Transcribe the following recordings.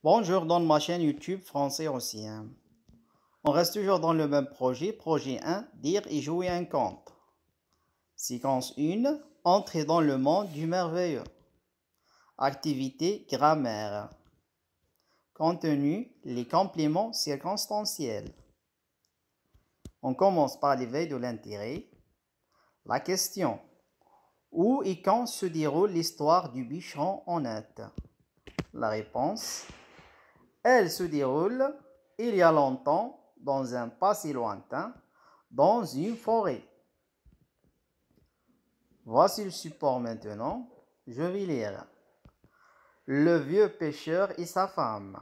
Bonjour dans ma chaîne YouTube Français Ancien. On reste toujours dans le même projet. Projet 1, dire et jouer un conte. Séquence 1, entrer dans le monde du merveilleux. Activité, grammaire. Contenu, les compléments circonstanciels. On commence par l'éveil de l'intérêt. La question, où et quand se déroule l'histoire du bûcheron en Inde? La réponse, elle se déroule il y a longtemps, dans un passé lointain, dans une forêt. Voici le support maintenant. Je vais lire. Le vieux pêcheur et sa femme.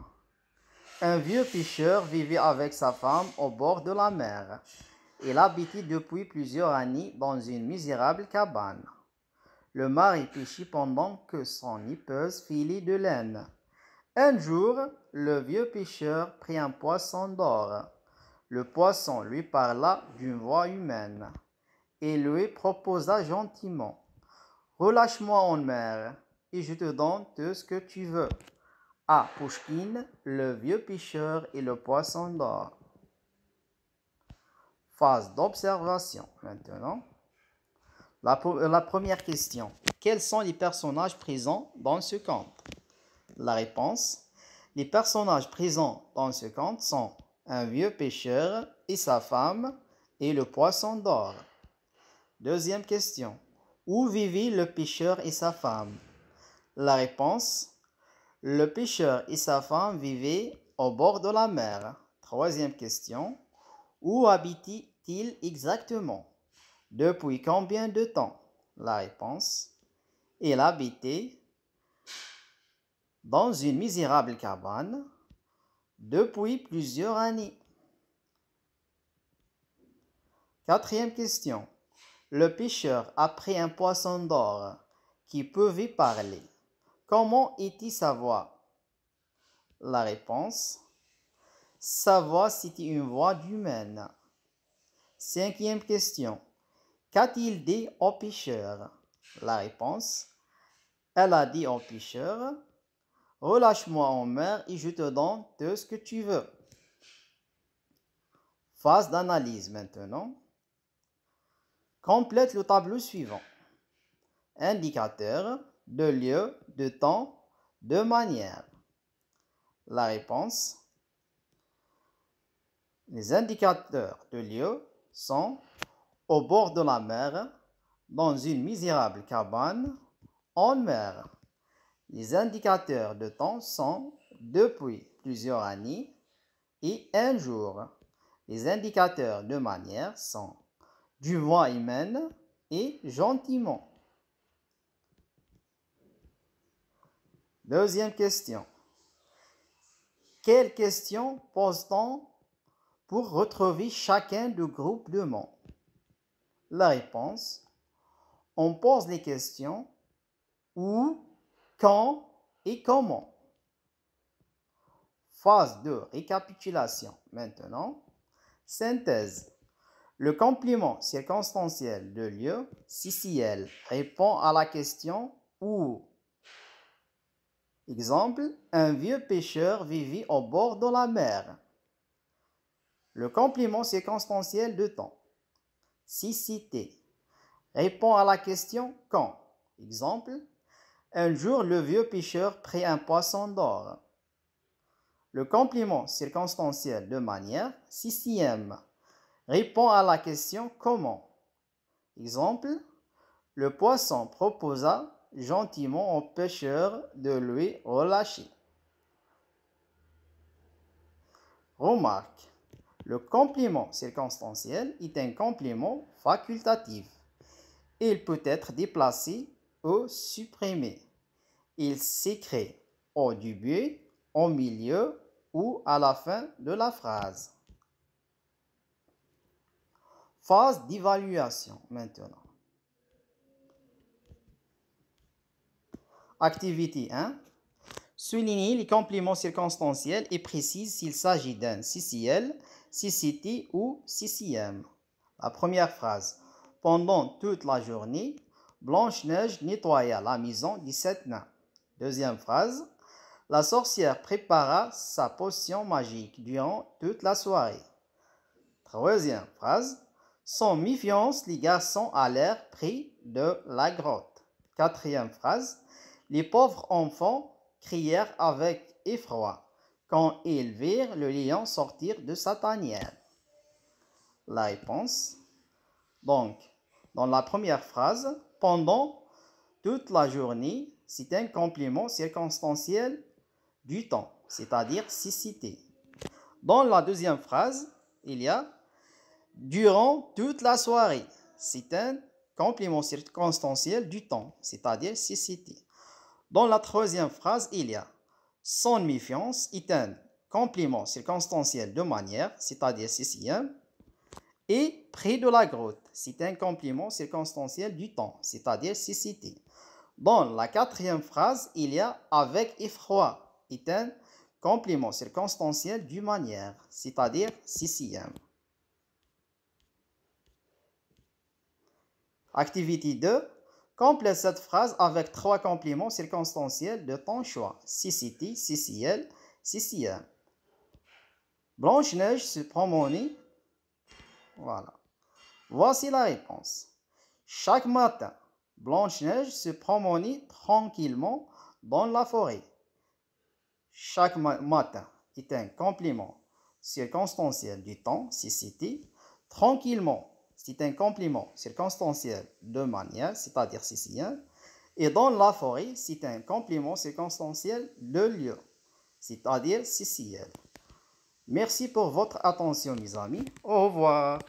Un vieux pêcheur vivait avec sa femme au bord de la mer. Il habitait depuis plusieurs années dans une misérable cabane. Le mari pêchait pendant que son épouse filait de laine. Un jour, le vieux pêcheur prit un poisson d'or. Le poisson lui parla d'une voix humaine et lui proposa gentiment: relâche-moi en mer et je te donne tout ce que tu veux. À Pouchkine, le vieux pêcheur et le poisson d'or. Phase d'observation maintenant. La première question. Quels sont les personnages présents dans ce conte? La réponse, les personnages présents dans ce conte sont un vieux pêcheur et sa femme et le poisson d'or. Deuxième question. Où vivait le pêcheur et sa femme? La réponse, le pêcheur et sa femme vivaient au bord de la mer. Troisième question. Où habitait-il exactement? Depuis combien de temps? La réponse, il habitait dans une misérable cabane depuis plusieurs années. Quatrième question. Le pêcheur a pris un poisson d'or qui pouvait parler. Comment était sa voix? La réponse, sa voix c'était une voix d'humaine. Cinquième question. Qu'a-t-il dit au pêcheur? La réponse, elle a dit au pêcheur: relâche-moi en mer et je te donne tout ce que tu veux. Phase d'analyse maintenant. Complète le tableau suivant. Indicateur de lieu, de temps, de manière. La réponse, les indicateurs de lieu sont au bord de la mer, dans une misérable cabane, en mer. Les indicateurs de temps sont depuis plusieurs années et un jour. Les indicateurs de manière sont du voix humaine et gentiment. Deuxième question. Quelles questions pose-t-on pour retrouver chacun du groupe de mots? La réponse, on pose les questions où, quand et comment. Phase de récapitulation maintenant. Synthèse. Le complément circonstanciel de lieu, CCL, répond à la question où. Exemple, un vieux pêcheur vivait au bord de la mer. Le complément circonstanciel de temps, cité, répond à la question quand. Exemple, un jour le vieux pêcheur prit un poisson d'or. Le complément circonstanciel de manière, CCM, répond à la question comment. Exemple, le poisson proposa gentiment au pêcheur de lui relâcher. Remarque, le complément circonstanciel est un complément facultatif. Il peut être déplacé ou supprimé. Il s'écrit au début, au milieu ou à la fin de la phrase. Phase d'évaluation maintenant. Activité 1. Soulignez les compléments circonstanciels et précise s'il s'agit d'un CCL, CCT ou CCM. La première phrase. Pendant toute la journée, Blanche-Neige nettoya la maison des 7 nains. Deuxième phrase. La sorcière prépara sa potion magique durant toute la soirée. Troisième phrase. Sans méfiance, les garçons allèrent près de la grotte. Quatrième phrase. Les pauvres enfants crièrent avec effroi quand ils virent le lion sortir de sa tanière. La réponse. Donc, dans la première phrase, pendant toute la journée, c'est un complément circonstanciel du temps, c'est-à-dire cécité. Dans la deuxième phrase, il y a durant toute la soirée. C'est un complément circonstanciel du temps, c'est-à-dire cécité. Dans la troisième phrase, il y a sans méfiance est un complément circonstanciel de manière, c'est-à-dire cécien. Et près de la grotte, c'est un complément circonstanciel du temps, c'est-à-dire cécité. Dans la quatrième phrase, il y a avec effroi est un complément circonstanciel du manière, c'est-à-dire cécien. Activité 2. Complète cette phrase avec trois compléments circonstanciels de ton choix. Cécité, céciel, cécien. Blanche-Neige se promenait. Voilà. Voici la réponse. Chaque matin, Blanche-Neige se promenait tranquillement dans la forêt. Chaque matin est un complément circonstanciel du temps, cécité. Tranquillement, c'est un complément circonstanciel de manière, c'est-à-dire cécien. Et dans la forêt, c'est un complément circonstanciel de lieu, c'est-à-dire céciel. Merci pour votre attention, mes amis. Au revoir.